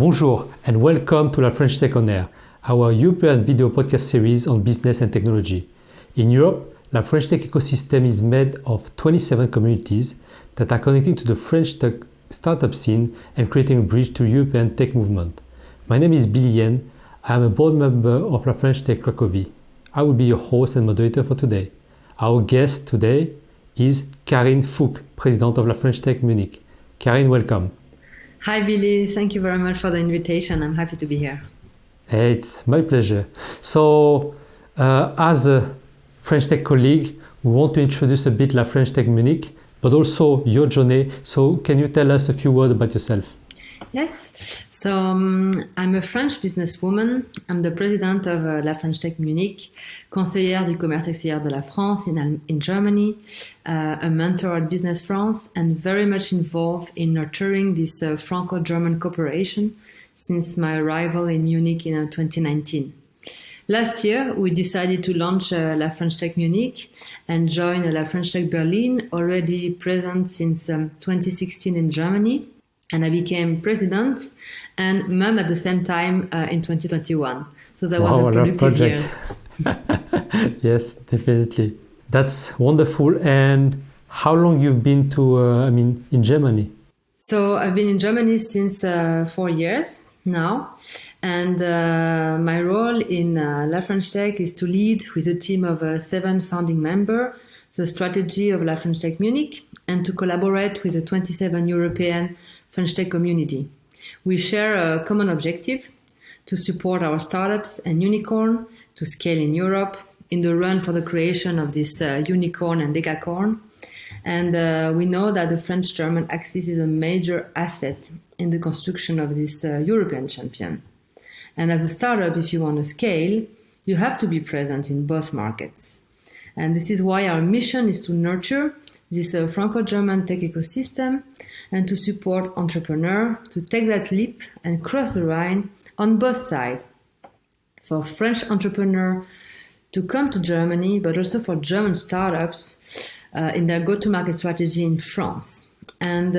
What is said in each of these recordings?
Bonjour and welcome to La French Tech On Air, our European video podcast series on business and technology. In Europe, La French Tech ecosystem is made of 27 communities that are connecting to the French tech startup scene and creating a bridge to European tech movement. My name is Billy Yen. I am a board member of La French Tech Cracovie. I will be your host and moderator for today. Our guest today is Karine Fouque, President of La French Tech Munich. Karine, welcome. Hi Billy, thank you very much for the invitation. I'm happy to be here. Hey, it's my pleasure. So, as a French Tech colleague, we want to introduce a bit La French Tech Munich, but also your journey. So, can you tell us a few words about yourself? Yes, so I'm a French businesswoman. I'm the president of La French Tech Munich, conseillère du commerce extérieur de la France in Germany, a mentor at Business France, and very much involved in nurturing this Franco-German cooperation since my arrival in Munich in 2019. Last year, we decided to launch La French Tech Munich and join La French Tech Berlin, already present since 2016 in Germany. And I became president and mom at the same time in 2021. So that was a productive year. Yes, definitely. That's wonderful. And how long you've been to, in Germany? So I've been in Germany since 4 years now. And my role in La French Tech is to lead with a team of 7 founding members the strategy of La French Tech Munich and to collaborate with the 27 European French Tech community. We share a common objective to support our startups and unicorn to scale in Europe in the run for the creation of this unicorn and decacorn. And we know that the French-German axis is a major asset in the construction of this European champion. And as a startup, if you want to scale, you have to be present in both markets. And this is why our mission is to nurture this Franco-German tech ecosystem and to support entrepreneurs to take that leap and cross the Rhine on both sides. For French entrepreneurs to come to Germany, but also for German startups in their go-to-market strategy in France. And,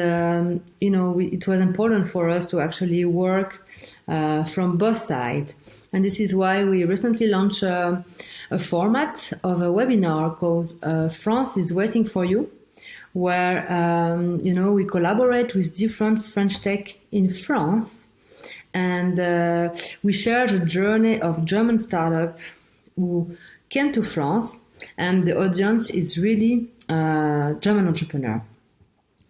it was important for us to actually work from both sides. And this is why we recently launched a format of a webinar called France is Waiting for You, where, we collaborate with different French tech in France. And we share the journey of German startups who came to France. And the audience is really German entrepreneur.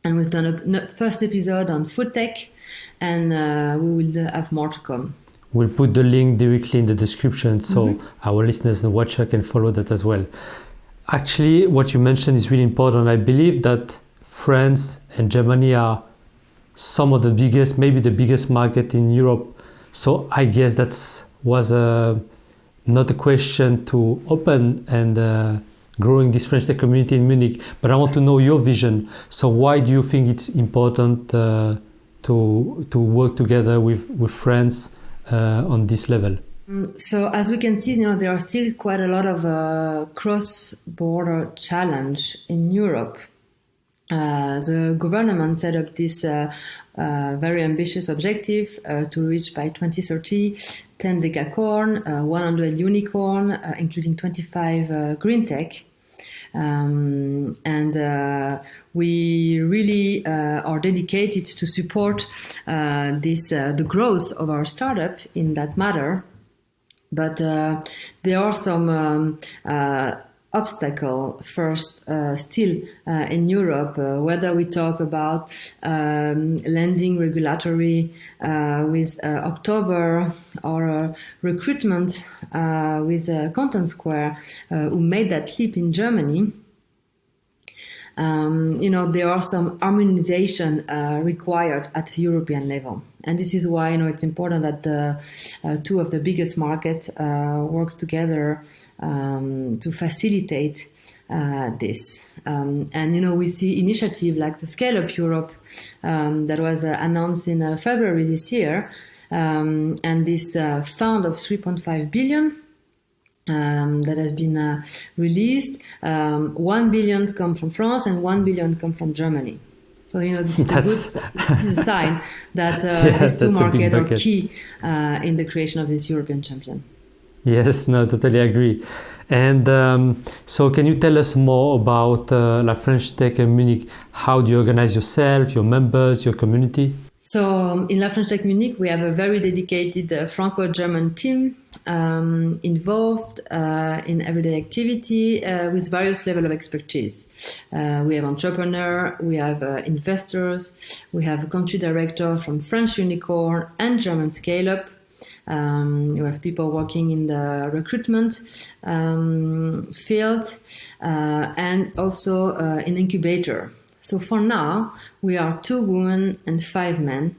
And we've done a first episode on food tech, and we will have more to come. We'll put the link directly in the description so our listeners and watchers can follow that as well. Actually, what you mentioned is really important. I believe that France and Germany are some of the biggest, maybe the biggest market in Europe. So I guess that was not a question to open and growing this French tech community in Munich. But I want to know your vision. So why do you think it's important to work together with France on this level? So as we can see, there are still quite a lot of cross-border challenge in Europe. The government set up this very ambitious objective to reach by 2030 10 decacorn, 100 unicorn, including 25 green tech. We really are dedicated to support the growth of our startup in that matter. But there are some obstacles first still in Europe, whether we talk about lending regulatory with October or recruitment with Content Square, who made that leap in Germany. There are some harmonization required at European level. And this is why, it's important that the two of the biggest markets work together to facilitate this. We see initiative like the Scale Up Europe that was announced in February this year. And this fund of 3.5 billion that has been released. 1 billion come from France and 1 billion come from Germany. So, this is this is a sign that these two markets are key in the creation of this European champion. Yes, no, totally agree. And so can you tell us more about La French Tech Munich? How do you organize yourself, your members, your community? So in La French Tech Munich, we have a very dedicated Franco-German team involved in everyday activity with various levels of expertise. We have entrepreneurs, we have investors, we have a country director from French unicorn and German scale-up. You have people working in the recruitment field and also in incubator. So for now, we are 2 women and 5 men,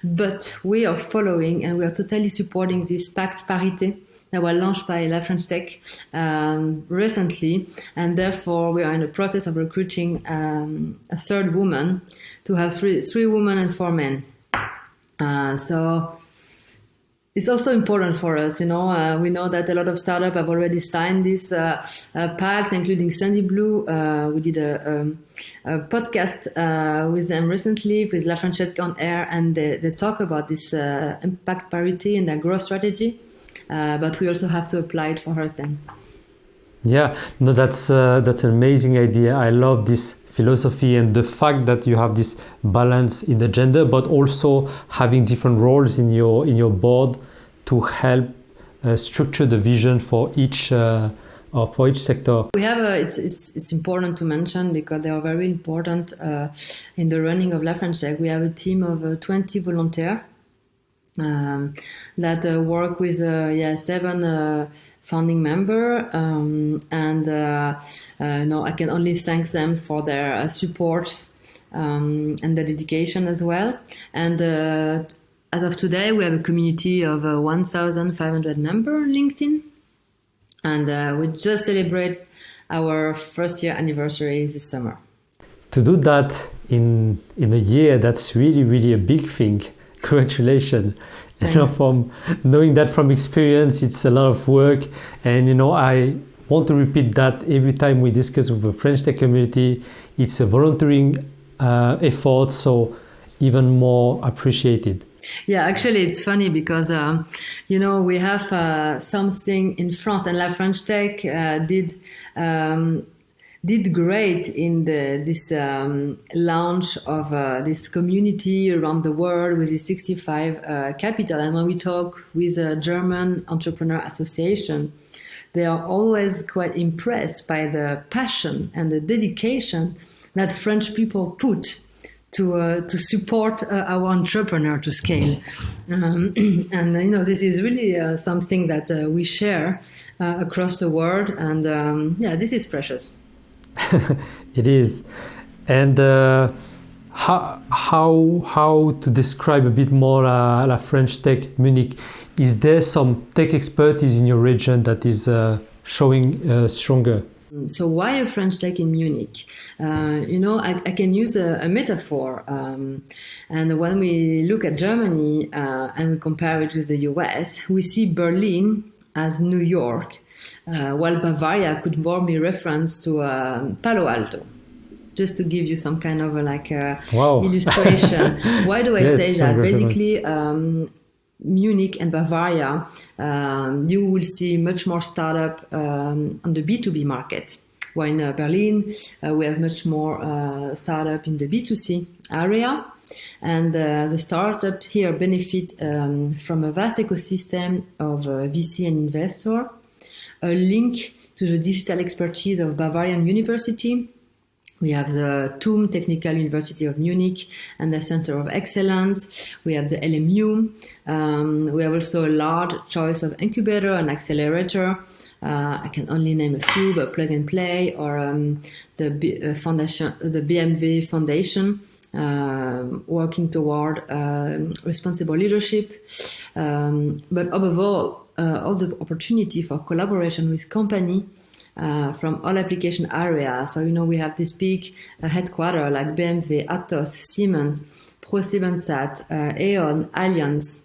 but we are following and we are totally supporting this Pact Parité that was launched by La French Tech recently, and therefore we are in the process of recruiting a 3rd woman to have three women and 4 men. So it's also important for us, we know that a lot of startups have already signed this pact, including Sandy Blue. We did a podcast with them recently, with La French Tech on Air, and they talk about this impact parity in their growth strategy. But we also have to apply it for us then. Yeah, no, that's an amazing idea. I love this philosophy and the fact that you have this balance in the gender, but also having different roles in your board to help structure the vision for each sector. We have it's important to mention because they are very important in the running of La French Tech. We have a team of 20 volunteers that work with 7 founding member, and I can only thank them for their support and their dedication as well. And as of today, we have a community of 1,500 members on LinkedIn, and we just celebrate our 1st year anniversary this summer. To do that in a year, that's really, really a big thing. Congratulations. From knowing that from experience, it's a lot of work. And, I want to repeat that every time we discuss with the French Tech community. It's a volunteering effort, so even more appreciated. Yeah, actually, it's funny because, we have something in France, and La French Tech did great in this launch of this community around the world with the 65 capital. And when we talk with a German entrepreneur association, they are always quite impressed by the passion and the dedication that French people put to support our entrepreneur to scale. And this is really something that we share across the world. And this is precious. It is. And how to describe a bit more La French Tech Munich? Is there some tech expertise in your region that is showing stronger? So why a French Tech in Munich? I can use a metaphor. And when we look at Germany and we compare it with the US, we see Berlin as New York, while Bavaria could more be referenced to Palo Alto. Just to give you some kind of illustration. Why do I say that? Basically, Munich and Bavaria, you will see much more startup on the B2B market. While in Berlin, we have much more startup in the B2C area. And the startup here benefit from a vast ecosystem of VC and investor, a link to the digital expertise of Bavarian University. We have the TUM Technical University of Munich and the Center of Excellence. We have the LMU. We have also a large choice of incubator and accelerator. I can only name a few, but Plug and Play or the foundation, the BMW Foundation, working toward responsible leadership. But above all the opportunity for collaboration with company from all application areas. So, we have this big headquarter like BMW, Atos, Siemens, ProSiebenSat, E.ON, Allianz.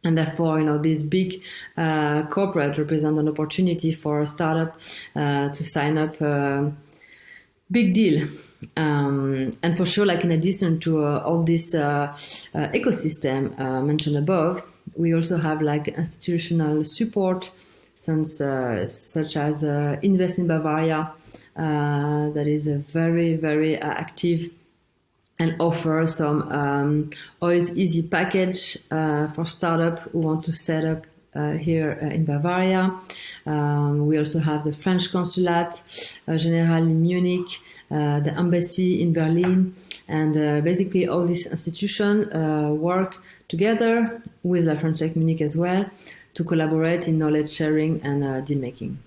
And therefore, this big corporate represent an opportunity for a startup to sign up a big deal And for sure, like in addition to all this ecosystem mentioned above, we also have like institutional support, such as Invest in Bavaria, that is a very, very active and offer some always easy package for startup who want to set up here in Bavaria. We also have the French Consulate General in Munich, the embassy in Berlin, and basically all these institutions work together with La French Tech Munich as well to collaborate in knowledge sharing and deal making.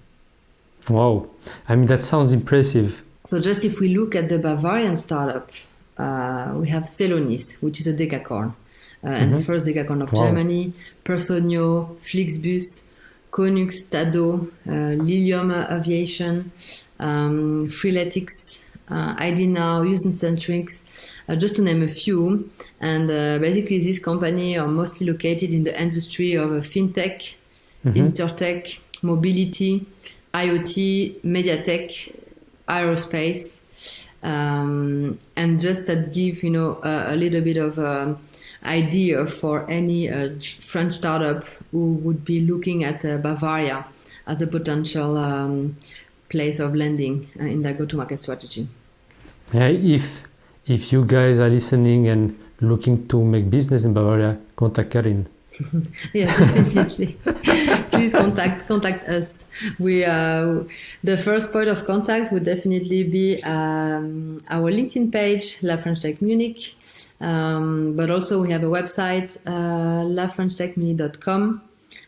Wow, I mean, that sounds impressive. So just if we look at the Bavarian startup, we have Celonis, which is a decacorn, and the first decacorn of Germany, Personio, Flixbus, Conux, Tado, Lilium Aviation, Freeletics, ID Now, Usencentrics, just to name a few. And basically these companies are mostly located in the industry of fintech, insurtech, mobility, IoT, mediatech, aerospace, and just that give a little bit of idea for any French startup who would be looking at Bavaria as a potential place of landing in their go-to-market strategy. If you guys are listening and looking to make business in Bavaria, contact Karine. Yes, definitely. Please contact us. We the first point of contact would definitely be our LinkedIn page, La French Tech Munich. But also we have a website, lafrenchtechmunich.com,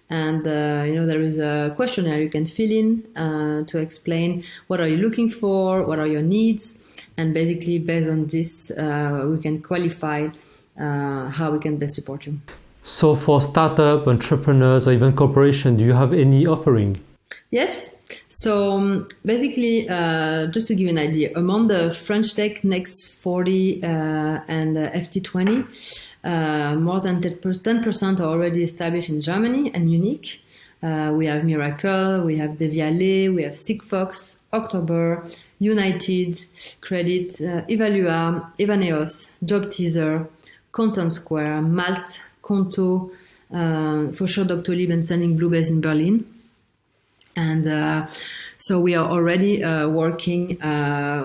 and there is a questionnaire you can fill in to explain what are you looking for, what are your needs, and basically based on this we can qualify how we can best support you. So for startup, entrepreneurs, or even corporation, do you have any offering? Yes. So basically, just to give you an idea, among the French Tech Next 40 and FT20, more than 10% are already established in Germany and Munich. We have Miracle, we have Devialet, we have Sigfox, October, United, Credit, Evalua, Evaneos, Job Teaser, Content Square, Malt, Conto, for sure Doctolib and Sending Bluebase in Berlin. And so we are already working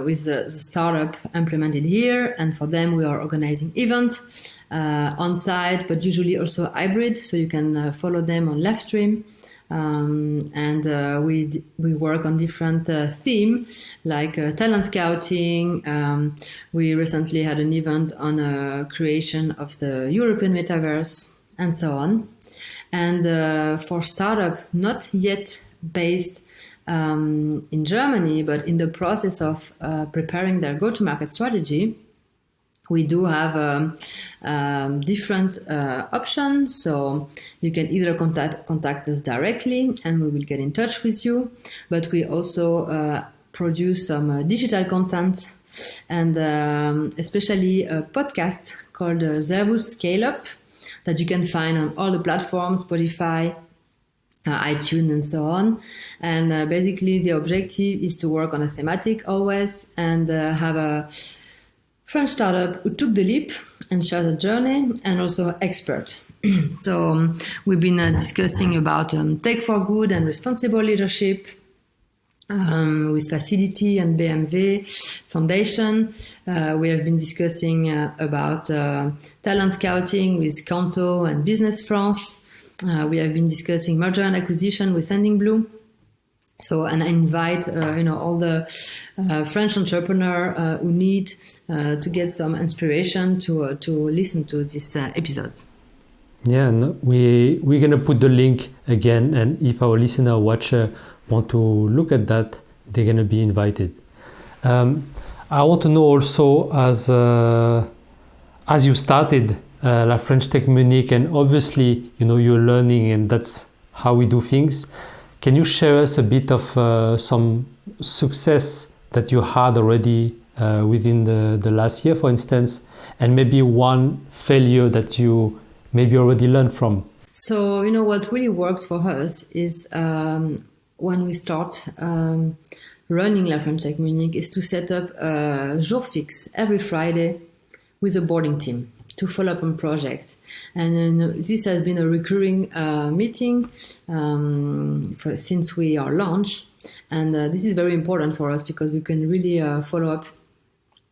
with the startup implemented here, and for them we are organizing events on-site, but usually also hybrid, so you can follow them on live stream. And we work on different themes like talent scouting. We recently had an event on creation of the European metaverse and so on. And for startup not yet based in Germany, but in the process of preparing their go-to-market strategy, we do have different options. So you can either contact us directly and we will get in touch with you. But we also produce some digital content and especially a podcast called Servus Scale that you can find on all the platforms, Spotify, iTunes and so on. And basically the objective is to work on a thematic always and have a French startup who took the leap and shared the journey, and also expert. So we've been discussing about tech for good and responsible leadership with Facility and BMW Foundation. We have been discussing about talent scouting with Canto and Business France. We have been discussing merger and acquisition with Sending Blue. So, and I invite, all the French entrepreneurs who need to get some inspiration to listen to these episodes. Yeah, no, we're going to put the link again. And if our listener or watcher want to look at that, they're going to be invited. I want to know also, as you started La French Tech Munich, and obviously, you're learning and that's how we do things. Can you share us a bit of some success that you had already within the last year, for instance, and maybe one failure that you maybe already learned from? So, what really worked for us is when we start running La French Tech Munich is to set up a jour fixe every Friday with a boarding team to follow up on projects. And this has been a recurring meeting since we are launched. And this is very important for us because we can really follow up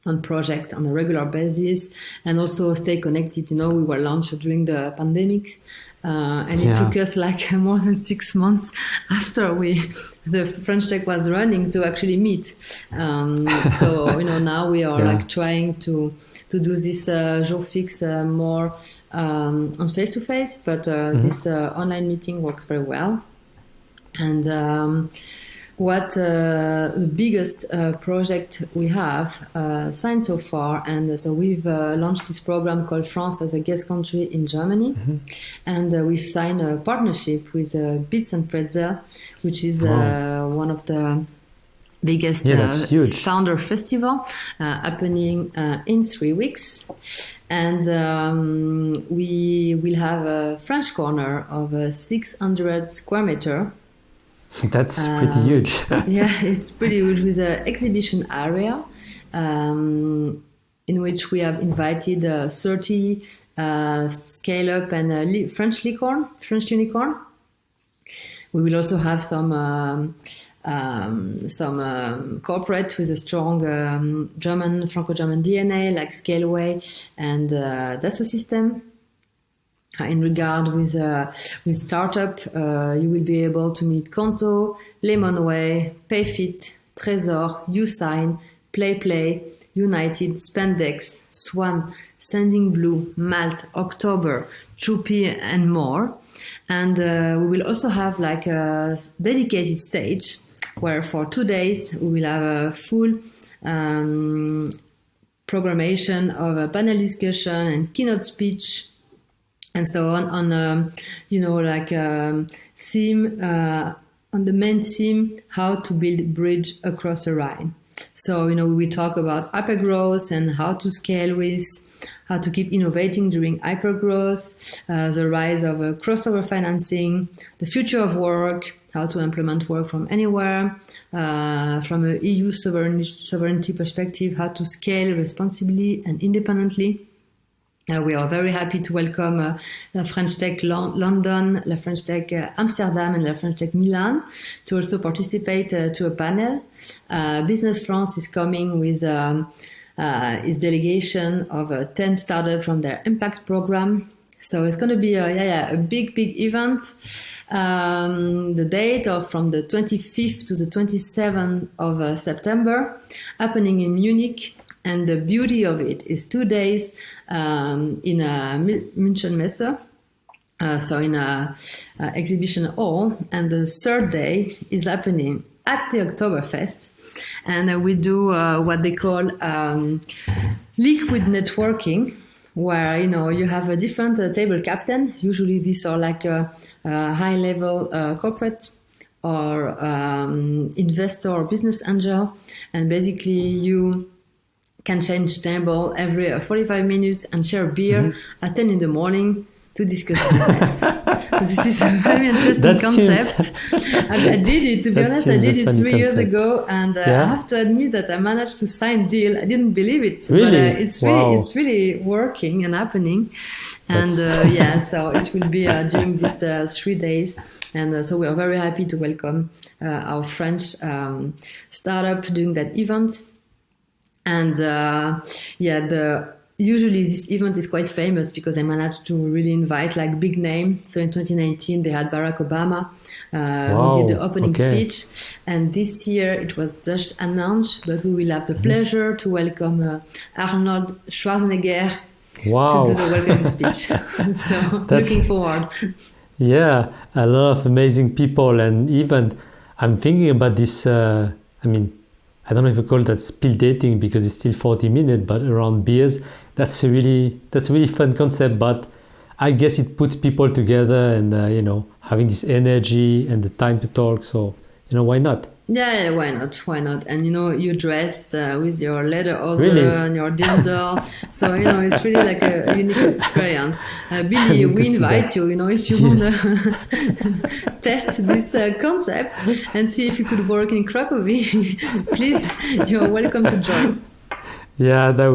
on project on a regular basis and also stay connected. We were launched during the pandemic. And it took us like more than 6 months after the French Tech was running to actually meet. So now we are like trying to do this jour fixe more on face-to-face, but this online meeting works very well. And what the biggest project we have signed so far, and so we've launched this program called France as a guest country in Germany, and we've signed a partnership with Bits and Pretzel, which is one of the biggest founder festival happening in 3 weeks. And we will have a French corner of 600 square meter. That's pretty huge. Yeah, it's pretty huge, with an exhibition area in which we have invited 30 scale-up and French unicorn. We will also have some corporate with a strong Franco-German DNA, like Scaleway and Dassault System. In regard with startup, you will be able to meet Conto, Lemonway, Payfit, Trésor, Usign, PlayPlay, United, Spendex, Swan, Sending Blue, Malt, October, Troopy, and more. And we will also have like a dedicated stage where for 2 days we will have a full programmation of a panel discussion and keynote speech and so on theme, on the main theme, how to build bridge across a Rhine. So, we talk about hypergrowth and how to scale with, how to keep innovating during hypergrowth, the rise of crossover financing, the future of work, how to implement work from anywhere, from an EU sovereignty perspective, how to scale responsibly and independently. We are very happy to welcome La French Tech London, La French Tech Amsterdam, and La French Tech Milan to also participate to a panel. Business France is coming with its delegation of 10 startups from their impact program. So it's going to be a big event. The date from the 25th to the 27th of September, happening in Munich. And the beauty of it is 2 days in a München Messe, so in a exhibition hall. And the third day is happening at the Oktoberfest. And we do what they call liquid networking, where you have a different table captain. Usually these are like a high-level corporate or investor or business angel, and basically you can change table every 45 minutes and share beer at 10 in the morning to discuss business. This is a very interesting concept. I did it, to be honest, I did it 3 years ago, and I have to admit that I managed to sign deal. I didn't believe it, really? But it's really working and happening. And so it will be during these 3 days. And so we are very happy to welcome our French startup doing that event. And usually this event is quite famous because they managed to really invite like big name. So in 2019 they had Barack Obama who did the opening speech, and this year it was just announced, but we will have the pleasure to welcome Arnold Schwarzenegger to do the welcoming speech. So looking forward. Yeah, a lot of amazing people, and even I'm thinking about this. I don't know if you call that speed dating because it's still 40 minutes, but around beers, that's a really fun concept. But I guess it puts people together and having this energy and the time to talk. So why not? Yeah, why not? Why not? And you dressed with your leather other Really? and your dildo, so it's really like a unique experience. Billy, need to we see invite that. you. If you Yes. wanna test this concept and see if you could work in Cracovie, please, you're welcome to join. Yeah, that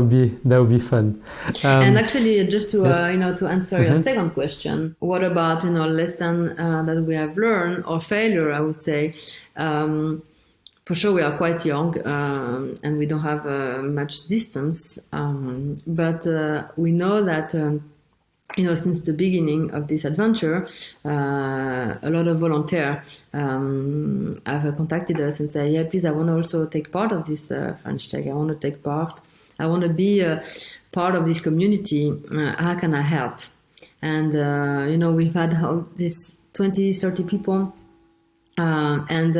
would be fun. And actually, just to yes. to answer your second question, what about lesson that we have learned or failure? I would say, for sure, we are quite young and we don't have much distance, but we know that. Since the beginning of this adventure, a lot of volunteers have contacted us and say, "Yeah, please, I want to also take part of this French Tech. I want to take part. I want to be part of this community. How can I help?" And we've had this 20, 30 people, and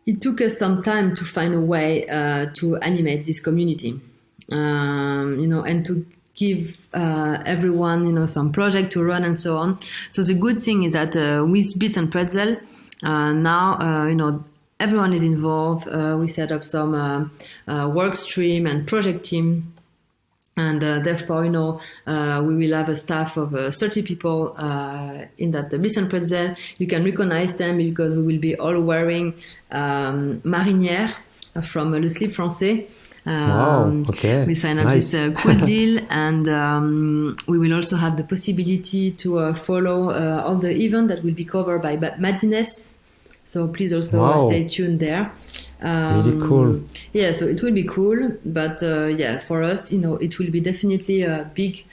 it took us some time to find a way to animate this community, and to give everyone, some project to run and so on. So the good thing is that with Bits and Pretzel, now, everyone is involved. We set up some work stream and project team. And therefore, we will have a staff of 30 people in that Bits and Pretzel. You can recognize them because we will be all wearing marinière from Le Slip Français. Wow, okay. We signed up Nice. this cool deal, and we will also have the possibility to follow all the events that will be covered by Madness. So please also Wow. stay tuned there. Really cool. Yeah, so it will be cool, but for us, it will be definitely a big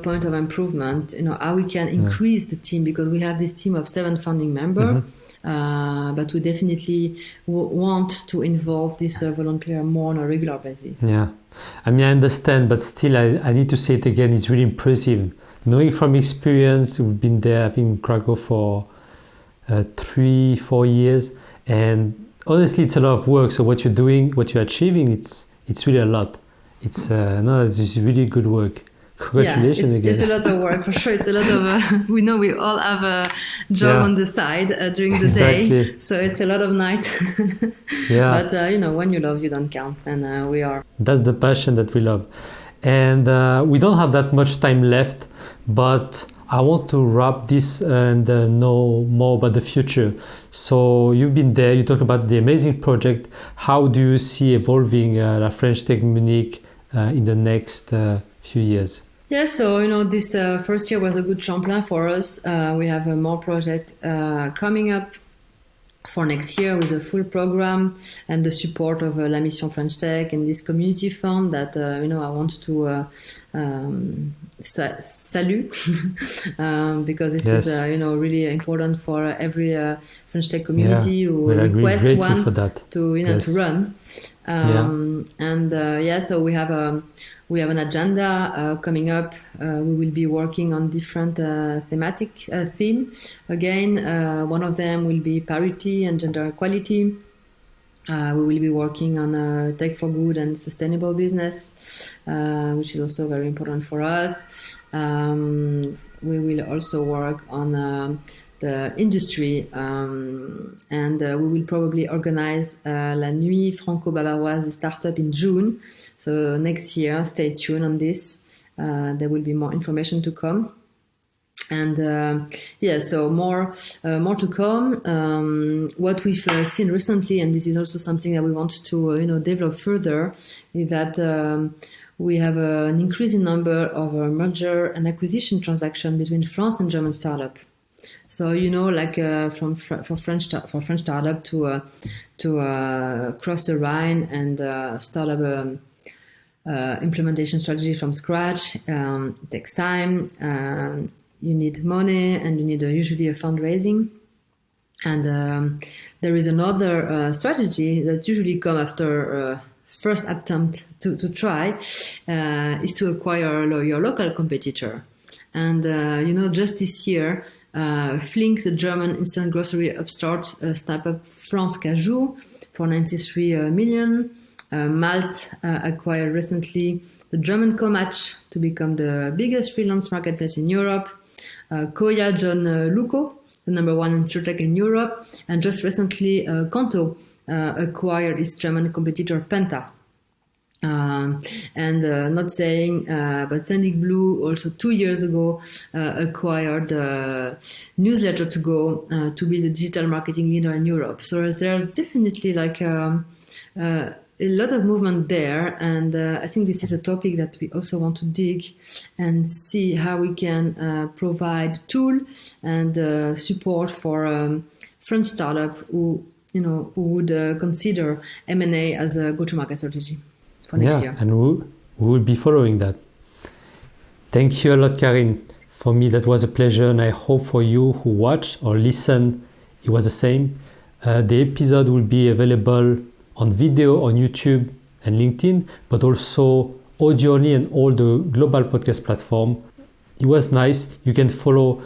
point of improvement. How we can increase the team, because we have this team of 7 founding members. But we definitely want to involve this volunteer more on a regular basis. Yeah, I mean, I understand, but still, I need to say it again. It's really impressive. Knowing from experience, we've been there, I think, in Krakow for 3-4 years, and honestly, it's a lot of work. So what you're doing, what you're achieving, it's really a lot. It's it's really good work. Congratulations again. It's a lot of work, for sure. It's a lot of, we know we all have a job on the side during the day. So it's a lot of night. Yeah. But, when you love, you don't count. And we are. That's the passion that we love. And we don't have that much time left, but I want to wrap this and know more about the future. So you've been there, you talk about the amazing project. How do you see evolving La French Tech Munich in the next few years? Yeah, so this first year was a good tremplin for us. We have more project coming up for next year with a full program and the support of La Mission French Tech and this community fund that I want to salute because this is really important for every French Tech community who request one to run. So we have an agenda coming up. We will be working on different thematic themes. Again, one of them will be parity and gender equality. We will be working on tech for good and sustainable business, which is also very important for us. We will also work on the industry, and we will probably organize La Nuit Franco-Bavaroise startup in June. So next year, stay tuned on this. There will be more information to come. And so more to come. What we've seen recently, and this is also something that we want to develop further, is that we have an increasing number of merger and acquisition transactions between France and German startup. So for French startup to cross the Rhine and start up implementation strategy from scratch. It takes time. You need money, and you need usually a fundraising. And there is another strategy that usually comes after first attempt to try is to acquire your local competitor. And just this year, Flink, the German instant grocery upstart, snapped up France Cajou for 93 million. Malt acquired recently the German Comatch to become the biggest freelance marketplace in Europe. Koya John Luco the number one insurtech in Europe. And just recently, Conto acquired its German competitor Penta. Not saying, but Sandic Blue also 2 years ago acquired Newsletter to Go to be the digital marketing leader in Europe. So there's definitely like a lot of movement there, and I think this is a topic that we also want to dig and see how we can provide tool and support for French startup who would consider M&A as a go-to-market strategy for next year. And we will be following that. Thank you a lot, Karine. For me, that was a pleasure, and I hope for you who watch or listen, it was the same. The episode will be available on video on YouTube and LinkedIn, but also audio only and all the global podcast platform. It was nice. You can follow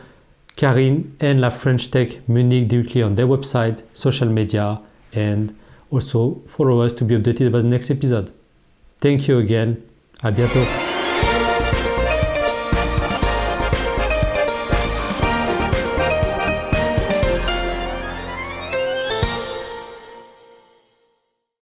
Karine and La French Tech Munich directly on their website, social media, and also follow us to be updated about the next episode. Thank you again. À bientôt.